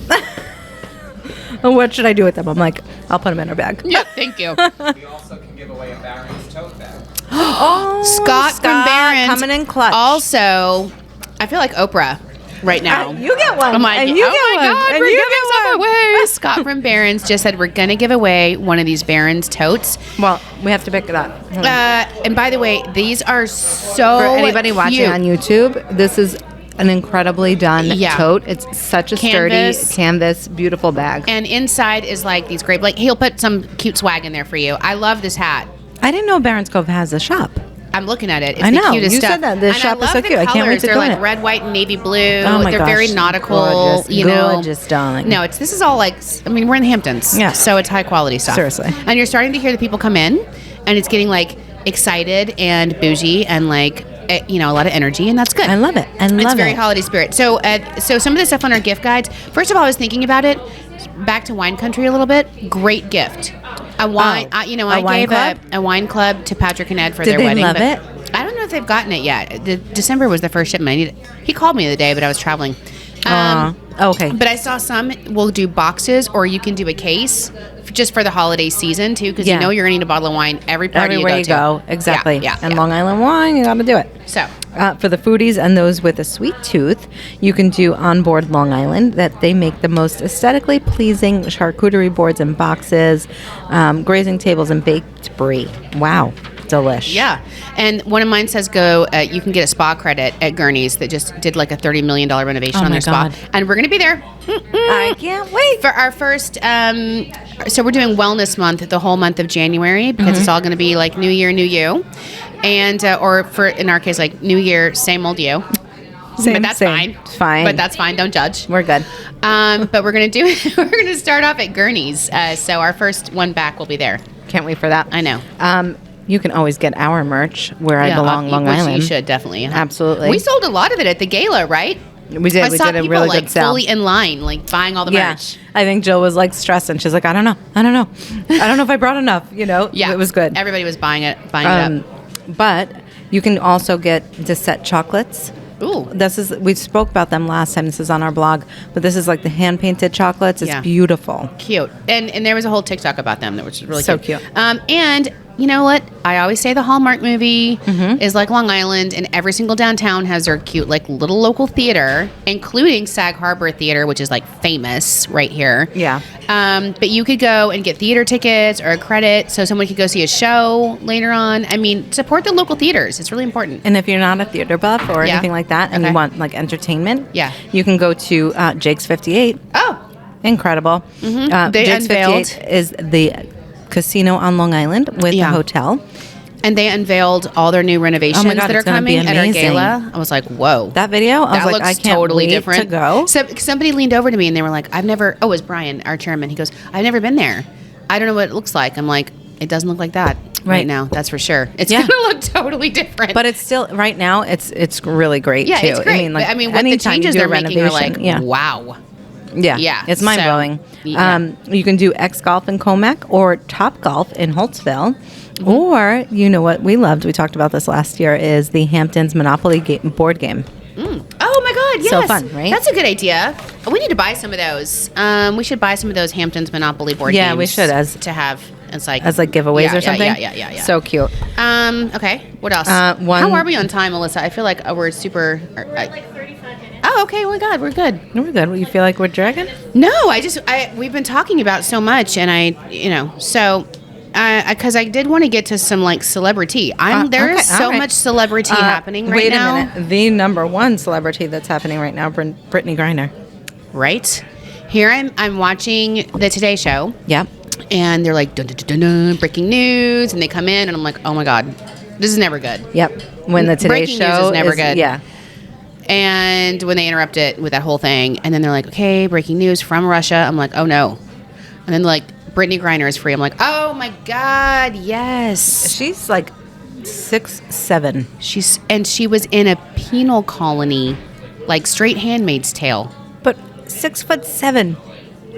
What should I do with them? I'm like, I'll put them in her bag. Yeah, thank you. We also can give away a Barron's tote bag. Oh, Scott from Barron's coming in clutch. Also, I feel like Oprah right now. You get one. I'm like, and you oh get my one. God, and we're you giving get stuff one. away. Scott from Barron's just said we're going to give away one of these Barron's totes. Well, we have to pick it up. And by the way, these are so For anybody watching cute. on YouTube, this is an incredibly done Yeah. tote. It's such a Canvas. sturdy canvas, beautiful bag. And inside is like these great, like he'll put some cute swag in there for you. I love this hat. I didn't know Barron's Cove has a shop. I'm looking at it. It's I know. the cutest You stuff. said that. The And shop I is so love the cute. I can't wait colors. to They're go in like it. red, white, and navy blue. Oh my They're gosh. very nautical. Gorgeous. You know, Gorgeous, darling. No, this is all like. I mean, we're in the Hamptons. Yeah. So it's high quality stuff. Seriously. And you're starting to hear the people come in, and it's getting like excited and bougie and like a lot of energy, and that's good. I love it. It's very holiday spirit. So some of the stuff on our gift guides. First of all, I was thinking about it. Back to wine country a little bit. Great gift. A wine. Oh, I a wine gave club? a wine club to Patrick and Ed for Did their they wedding. love but it? I don't know if they've gotten it yet. December was the first shipment. He called me the day, but I was traveling. Okay. But I saw some will do boxes, or you can do a case just for the holiday season too, because Yeah. you know you're gonna need a bottle of wine every party Everywhere you to. go. Exactly. Yeah. And Long Island wine, you got to do it. So For the foodies and those with a sweet tooth, you can do on board Long Island that they make the most aesthetically pleasing charcuterie boards and boxes, grazing tables, and baked brie. Wow. Delish. Yeah. And one of mine says you can get a spa credit at Gurney's that just did like a $30 million renovation on their spa. And we're going to be there. I can't wait. For our first, so we're doing Wellness Month the whole month of January because it's all going to be like New Year, New You. And, or for, in our case, like New Year, same old you. But that's fine. It's fine. But that's fine. Don't judge. We're good. But we're going to start off at Gurney's. So our first one back will be there. Can't wait for that. I know. You can always get our merch where I belong, Long Island. You should definitely. Absolutely. We sold a lot of it at the gala, right? We did. I saw did a people really like good sale. fully in line, like buying all the merch. I think Jill was like stressing. She's like, I don't know if I brought enough. Yeah, it was good. Everybody was buying it up. But you can also get Dissette chocolates. Ooh. We spoke about them last time. This is on our blog, but this is like the hand painted chocolates. It's beautiful. Cute. And there was a whole TikTok about them, which is really so cute. cute. And you know what? I always say the Hallmark movie is like Long Island, and every single downtown has their cute, like, little local theater, including Sag Harbor Theater, which is like famous right here. Yeah. But you could go and get theater tickets or a credit so someone could go see a show later on. I mean, support the local theaters. It's really important. And if you're not a theater buff or anything like that, and you want like entertainment, you can go to Jake's 58. Oh, incredible! They Jake's unveiled 58 is the casino on Long Island with a hotel. And they unveiled all their new renovations that are coming at our gala. I was like, whoa. That video? I was like, I can't totally wait different to go. So somebody leaned over to me and they were like, it was Brian, our chairman. He goes, I've never been there. I don't know what it looks like. I'm like, it doesn't look like that right now. That's for sure. It's going to look totally different. But it's still, right now, it's really great too. It's great. I mean, what the changes they're making are like, wow. Yeah. It's mind blowing. You can do X Golf in Comac or Top Golf in Holtzville. Or, you know what we loved, we talked about this last year, is the Hamptons Monopoly board game. Oh my God, yes. So fun, right? That's a good idea. We need to buy some of those. We should buy some of those Hamptons Monopoly board games. Yeah, we should as giveaways or something. Yeah. So cute. Okay, what else? How are we on time, Melissa? I feel like we're super... like 35 minutes. Oh, okay. Oh my God, we're good. We're good. You feel like we're dragging? No, we've been talking about so much, and because I did want to get to some like celebrity. There is so much celebrity happening right now. Wait a minute. The number one celebrity that's happening right now, Brittany Griner. Right. Here I'm watching the Today Show. Yep. And they're like, dun, dun, dun, dun, dun, breaking news, and they come in, and I'm like, oh my God, this is never good. Yep. When the Today breaking Show news is never good. Yeah. And when they interrupt it with that whole thing, and then they're like, okay, breaking news from Russia. I'm like, oh no. And then like, Brittany Griner is free. I'm like, oh my God, yes. She's like 6'7". She was in a penal colony, like straight Handmaid's Tale. But 6'7".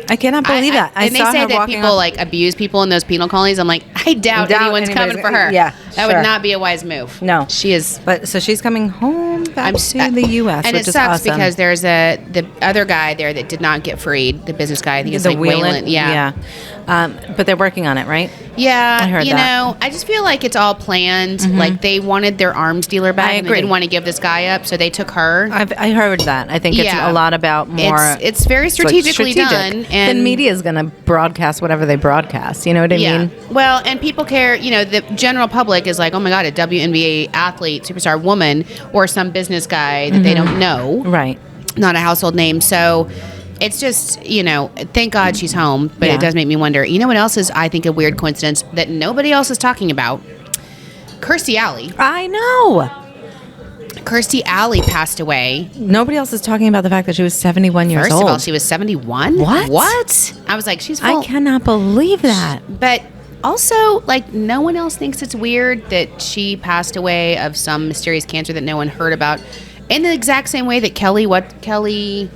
I cannot believe that. And they say that people like abuse people in those penal colonies. I'm like, I doubt anyone's coming for her. Yeah, that would not be a wise move. No, she is. But so she's coming home back to the U.S. And which it sucks awesome. because there's the other guy there that did not get freed. The business guy. I think it's like Wayland. Yeah. But they're working on it, right? Yeah, I heard that. I just feel like it's all planned. Mm-hmm. Like they wanted their arms dealer back, and they didn't want to give this guy up, so they took her. I heard that. I think it's a lot about more. It's very strategically done, and the media is going to broadcast whatever they broadcast. You know what I mean? Well, and people care. The general public is like, oh my God, a WNBA athlete, superstar woman, or some business guy that they don't know, right? Not a household name, so. It's just, thank God she's home, but it does make me wonder. You know what else is, I think, a weird coincidence that nobody else is talking about? Kirstie Alley. I know. Kirstie Alley passed away. Nobody else is talking about the fact that she was 71 years old. First of all, she was 71? What? I was like, she's full. I cannot believe that. But also, like, no one else thinks it's weird that she passed away of some mysterious cancer that no one heard about. In the exact same way that Kelly...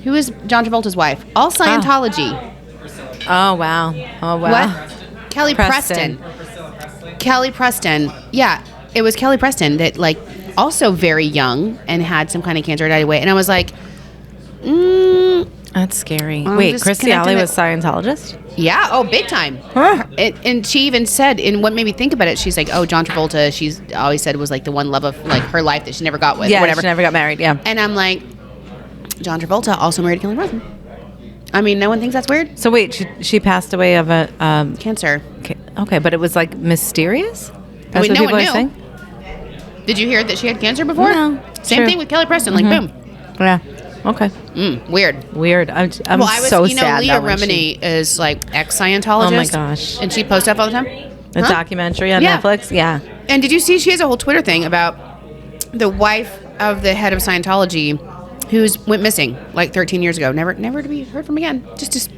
Who is John Travolta's wife? All Scientology. Oh, wow. What? Kelly Preston. Kelly Preston. Yeah, it was Kelly Preston that, like, also very young and had some kind of cancer, died away. And I was like, that's scary. Wait, Kirstie Alley was Scientologist? Yeah. Oh, big time. and she even said, and what made me think about it, she's like, oh, John Travolta, she's always said was like the one love of like her life that she never got with. Yeah, whatever. she never got married. Yeah. And I'm like, John Travolta also married Kelly Rosen. I mean, no one thinks that's weird. So wait, she passed away of a Cancer. Okay, but it was like mysterious. That's mean, what no people one are knew. saying? Did you hear that she had cancer before? No. Same True. thing with Kelly Preston. Like, boom. Yeah. Okay. Weird. Weird. I'm Well, I was, so you know, sad. Leah that when Remini is like ex-Scientologist. Oh my gosh. And she posts stuff all the time. a documentary on Yeah. Netflix. Yeah. And did you see she has a whole Twitter thing about the wife of the head of Scientology who's went missing like 13 years ago, never to be heard from again. Just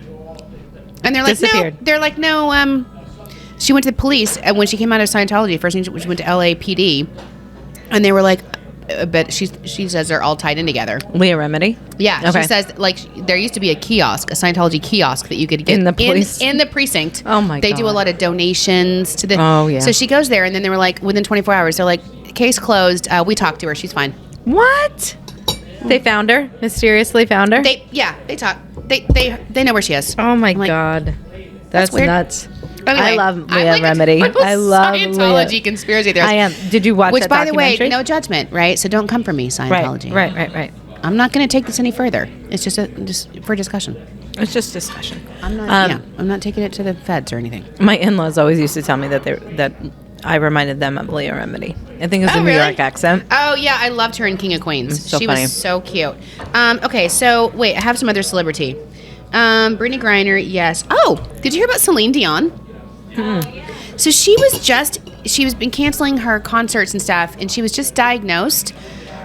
and they're like Disappeared. no, they're like no. She went to the police, and when she came out of Scientology, first thing she went to LAPD, and they were like, but she says they're all tied in together. Leah Remini. Yeah, Okay. she says like there used to be a kiosk, a Scientology kiosk that you could get In the police? in the precinct. Oh my They do a God. lot of donations to the. Oh, yeah. So she goes there, and then they were like within 24 hours, they're like case closed. We talked to her, she's fine. What? They found her. Mysteriously found her. They talk. They know where she is. Oh my I'm like, God. That's weird. nuts. Anyway, I love I'm Leah like a Remini. total I love Scientology Leah. conspiracy theorist. I am. Did you watch Which, that by the way, documentary? no judgment, right? So don't come for me, Scientology. Right. I'm not going to take this any further. It's just for discussion. It's just discussion. I'm not. I'm not taking it to the feds or anything. My in-laws always used to tell me that I reminded them of Leah Remini. I think it's a New really? York accent. Oh yeah, I loved her in King of Queens. so She funny. was so cute. Okay, so wait, I have some other celebrity. Brittany Griner, yes. Oh, did you hear about Celine Dion? So she's been canceling her concerts and stuff, and she was just diagnosed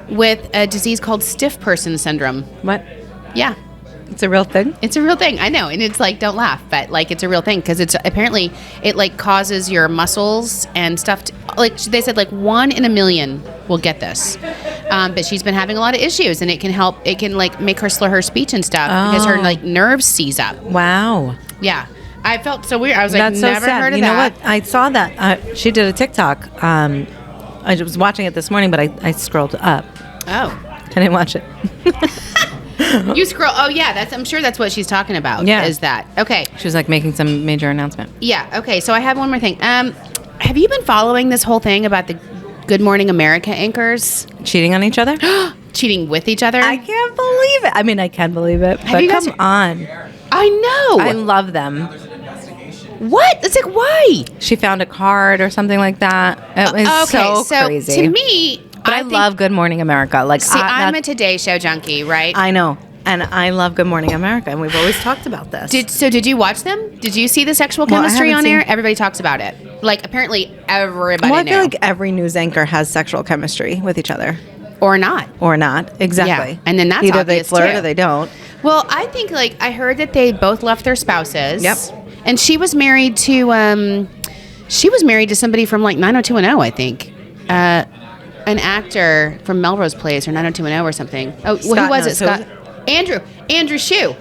with a disease called stiff person syndrome. What? Yeah. It's a real thing? It's a real thing. I know. And it's like, don't laugh, but like, it's a real thing because it's apparently it like causes your muscles and stuff to, like they said, like 1 in a million will get this. But she's been having a lot of issues, and it can like make her slur her speech and stuff because her like nerves seize up. Wow. Yeah. I felt so weird. I was like, That's so never sad. heard of you know that. what? I saw that. She did a TikTok. I was watching it this morning, but I scrolled up. Oh. I didn't watch it. You scroll. Oh, yeah. I'm sure that's what she's talking about. Yeah. Is that. Okay. She was like making some major announcement. Yeah. Okay. So I have one more thing. Have you been following this whole thing about the Good Morning America anchors Cheating on each other? cheating with each other? I can't believe it. I mean, I can believe it, but you guys- come on. I know. I love them. What? It's like, why? She found a card or something like that. It was so crazy. to me, But I think- love Good Morning America. Like, See, I'm a Today Show junkie, right? I know. And I love Good Morning America, and we've always talked about this. Did you watch them? Did you see the sexual Well, I chemistry haven't on air? seen- Everybody talks about it. Like, apparently everybody Well, I knew. feel like every news anchor has sexual chemistry with each other, or not. or not. Exactly. Yeah, and then that's either they obvious, flirt too. or they don't. Well, I think, like, I heard that they both left their spouses. Yep. And she was married to somebody from, like, 90210, I think. An actor from Melrose Place or 90210 or something. Oh, well, Scott who was knows. it? Scott? Andrew Shue.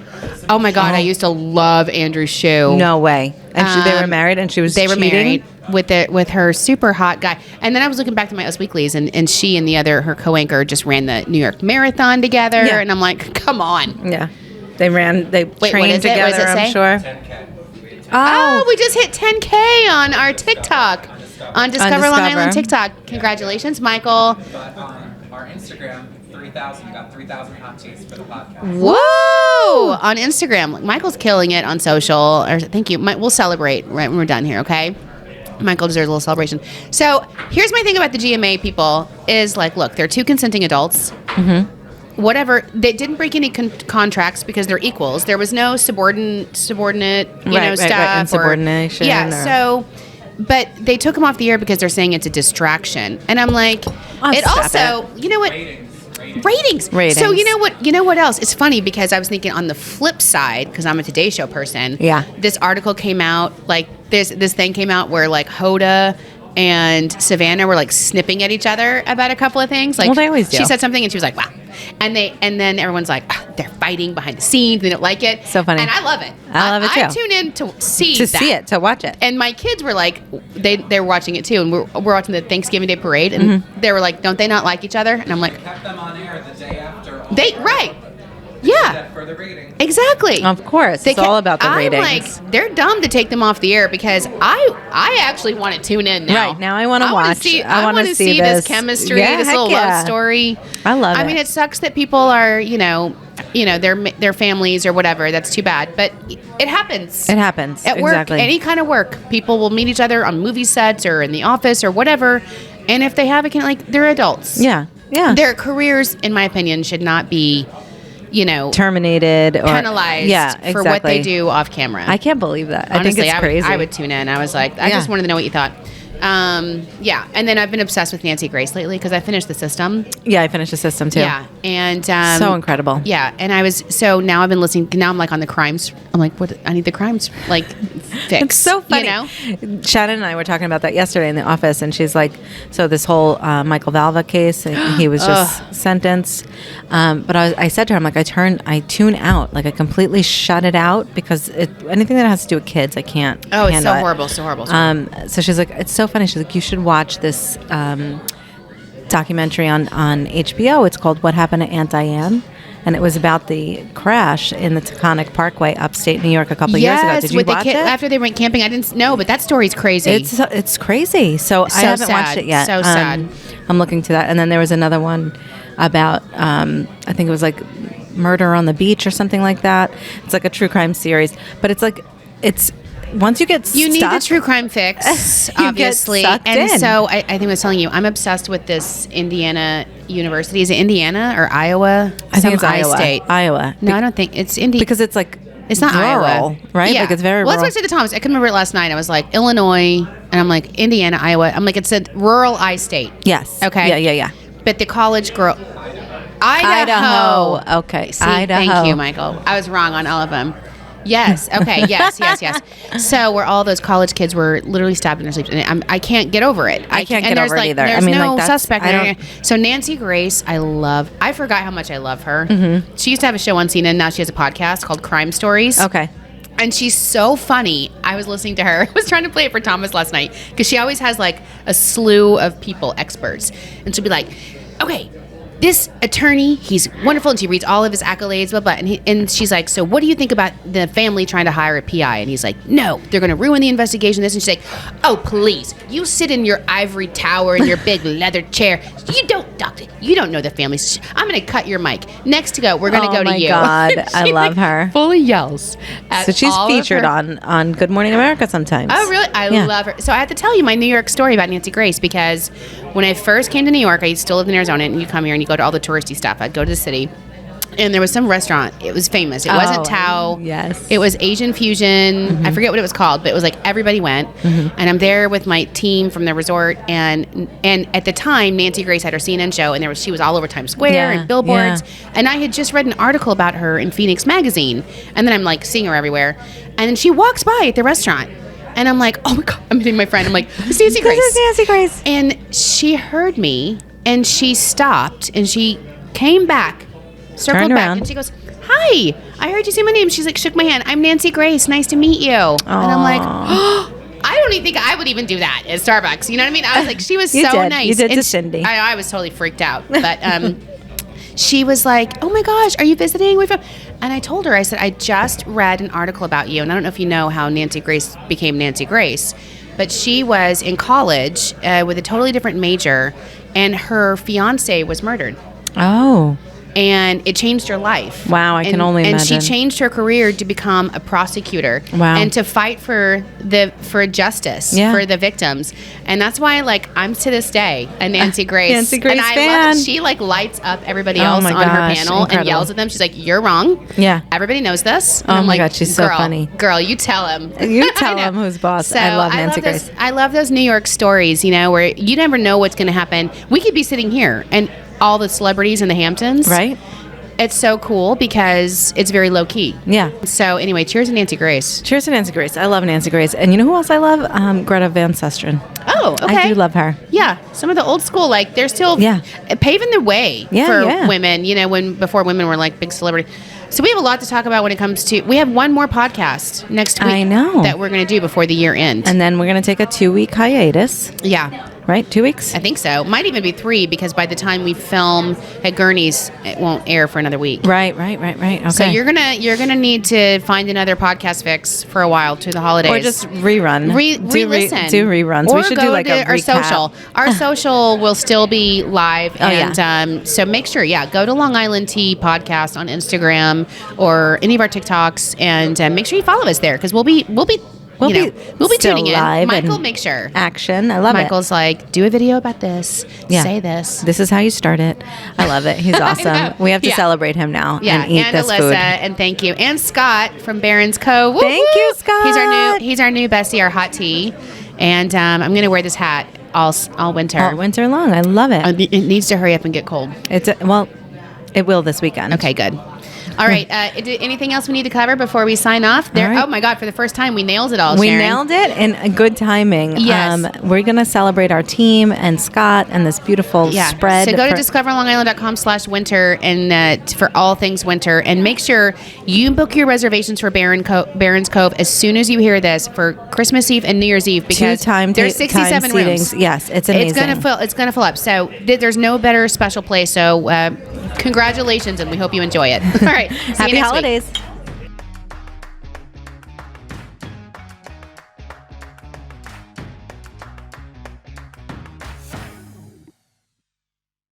Oh my God, I used to love Andrew Shue. No way. And they were married, and she was They were cheating? married with her super hot guy. And then I was looking back to my Us Weeklies, and she and her co-anchor just ran the New York Marathon together. Yeah. And I'm like, come on. Yeah. They what trained is it? What together, does it I'm say? sure. 10K. Oh, we just hit 10K on our TikTok. On Discover Long Discover. Island TikTok. Congratulations, Michael. But on our Instagram, 3,000. We got 3,000 hot teas for the podcast. Whoa! On Instagram. Michael's killing it on social. Thank you. We'll celebrate right when we're done here, okay? Michael deserves a little celebration. So here's my thing about the GMA people is like, look, they're two consenting adults. Mm-hmm. Whatever. They didn't break any contracts because they're equals. There was no subordinate, stuff. Insubordination Yeah. or- So, but they took them off the air because they're saying it's a distraction. And I'm like, Oh, it stop also, you know what? Ratings. Ratings. So you know what else? It's funny because I was thinking on the flip side, because I'm a Today Show person. Yeah. This article came out, like this thing came out where like Hoda and Savannah were like snipping at each other about a couple of things. Like, Well, they always do. She said something and she was like, wow. And then everyone's like, they're fighting behind the scenes. They don't like it. So funny. And I love it. I love it I too. tune in to see To watch it. And my kids were like, they were watching it too, and we're watching the Thanksgiving Day parade, and they were like, don't they not like each other? And I'm like, Kept them on air the day after. right. Yeah. For the ratings. Exactly. Of course. It's all about the ratings. Like, they're dumb to take them off the air because I actually want to tune in now. Right, now I wanna watch. I wanna want to see this this. chemistry, Yeah, this heck little yeah. love story. I love it. I mean, it sucks that people are, their families or whatever. That's too bad. But it happens. It happens. At work, Exactly. any kind of work. People will meet each other on movie sets or in the office or whatever. And if they have a kid, like, they're adults. Yeah. Yeah. Their careers, in my opinion, should not be, terminated or penalized for what they do off camera. I can't believe that. Honestly, I think it's crazy. I would tune in. I was like, I just wanted to know what you thought. Yeah. And then I've been obsessed with Nancy Grace lately because I finished The System. Yeah, I finished The System too. Yeah. And so incredible. Yeah. And now I've been listening. Now I'm like on the crimes. I'm like, what? I need the crimes like fixed. It's so funny. Shannon and I were talking about that yesterday in the office, and she's like, so this whole Michael Valva case, he was just sentenced. But I said to her, I'm like, I tune out. Like, I completely shut it out because anything that has to do with kids, I can't. Oh, it's so handle it. horrible. So horrible. So she's like, it's so funny. She's like, you should watch this documentary on HBO. It's called What Happened to Aunt Diane. And it was about the crash in the Taconic Parkway, upstate New York, a couple of years ago. Did you with watch the kid, it? after they went camping, I didn't know, but that story's crazy. It's crazy. So I haven't watched it yet. So sad. I'm looking to that. And then there was another one about, I think it was like Murder on the Beach or something like that. It's like a true crime series. But it's like, once you get you stuck, need the true crime fix, obviously. Get sucked and in. so I think I was telling you, I'm obsessed with this Indiana university. Is it Indiana or Iowa? I think it's Iowa. State. Iowa. No, I don't think it's Indiana. Because it's like, it's not rural, Iowa, right? Yeah. Like it's very well. rural. That's what I said to Thomas. I couldn't remember it last night. I was like Illinois, and I'm like Indiana, Iowa. I'm like, it's a rural I-state. Yes. Okay. Yeah. But the college girl, Idaho. Okay. See, Idaho. Thank you, Michael. I was wrong on all of them. Yes. Okay. Yes. So where all those college kids were literally stabbed in their sleep, and I can't get over it. I can't get there's over it either. There's I mean, no like, that's- suspect. I don't- So Nancy Grace, I forgot how much I love her. Mm-hmm. She used to have a show on CNN. Now she has a podcast called Crime Stories. Okay. And she's so funny. I was listening to her. I was trying to play it for Thomas last night because she always has like a slew of people, experts. And she'll be like, okay, this attorney, he's wonderful. And she reads all of his accolades, blah, blah. And she's like, so what do you think about the family trying to hire a PI? And he's like, no, they're going to ruin the investigation. And she's like, oh, please. You sit in your ivory tower in your big leather chair. You don't know the family. I'm going to cut your mic. Next to go, we're going to go to you. Oh, my God. I She, love her. Fully yells. At So she's all of featured her- on Good Morning America sometimes. Oh, really? I love her. So I have to tell you my New York story about Nancy Grace because when I first came to New York, I still lived in Arizona, and you come here and you go to all the touristy stuff. I'd go to the city, and there was some restaurant. It was famous. It wasn't Tao. Yes. It was Asian Fusion. I forget what it was called, but it was like everybody went. And I'm there with my team from the resort, and at the time, Nancy Grace had her CNN show, and she was all over Times Square and billboards. And I had just read an article about her in Phoenix Magazine, and then I'm like seeing her everywhere, and then she walks by at the restaurant. And I'm like, oh my God, I'm hitting my friend. I'm like, it's Nancy Grace. This is Nancy Grace. And she heard me, and she stopped, and she came back, circled Turned back, around. and she goes, hi, I heard you say my name. She's like, shook my hand. I'm Nancy Grace. Nice to meet you. And I'm like, oh, I don't even think I would even do that at Starbucks. You know what I mean? I was like, she was You so did. nice. You did And to Cindy. I was totally freaked out. But she was like, oh my gosh, are you visiting? Where from? And I told her, I said, I just read an article about you. And I don't know if you know how Nancy Grace became Nancy Grace, but she was in college with a totally different major, and her fiance was murdered. Oh. And it changed her life. Wow, I can only And imagine. she changed her career to become a prosecutor. Wow. And to fight for justice for the victims. And that's why, like, I'm to this day a Nancy Grace. Nancy Grace and I fan. love it. She like lights up everybody Oh else my on her gosh, panel and incredible. yells at them. She's like, "You're wrong. Yeah. Everybody knows this." And Oh I'm my like, God, she's so "Girl, funny. Girl, you tell him. You tell I know. him who's boss. So I love Nancy Grace. I love those New York stories, you know, where you never know what's going to happen. We could be sitting here and all the celebrities in the Hamptons. Right? It's so cool because it's very low key. Yeah. So anyway, cheers to Nancy Grace. Cheers to Nancy Grace. I love Nancy Grace. And you know who else I love? Greta Van Susteren. Oh, okay. I do love her. Yeah, some of the old school, like they're still paving the way for women. You know, before women were like big celebrity. So we have a lot to talk about when it comes to. We have one more podcast next week. I know. That we're going to do before the year end. And then we're going to take a 2-week hiatus. Yeah. Right? 2 weeks? I think so. Might even be 3 because by the time we film at Gurney's, it won't air for another week. Right. Okay. So you're gonna need to find another podcast fix for a while through the holidays, or just rerun. Re-listen. Do reruns. Or We should go do like to a our recap. social. Our social will still be live, Oh, yeah. and so make sure, go to Long Island Tea Podcast on Instagram or any of our TikToks, and make sure you follow us there because we'll be We'll be still tuning in. live Michael, and make sure. Action. I love Michael's like, do a video about this. Yeah. Say this. This is how you start it. I love it. He's awesome. know. We have to Yeah. celebrate him now Yeah, and eat and this Alyssa, food. and thank you, and Scott from Barron's Cove. Woo, Thank woo. you, Scott. He's our new bestie, our hot tea, and I'm gonna wear this hat all winter. All winter long. I love it. It needs to hurry up and get cold. It will this weekend. Okay, good. All right. Anything else we need to cover before we sign off? All right. Oh my God! For the first time, we nailed it all. We Sharon. nailed it in good timing. Yes. We're going to celebrate our team and Scott and this beautiful spread. So go to discoverlongisland.com/winter and for all things winter, and make sure you book your reservations for Barron's Cove as soon as you hear this for Christmas Eve and New Year's Eve because there's 67 rooms. Yes, it's amazing. It's gonna fill up. So there's no better special place. So congratulations, and we hope you enjoy it. All right. See you Happy next week. holidays.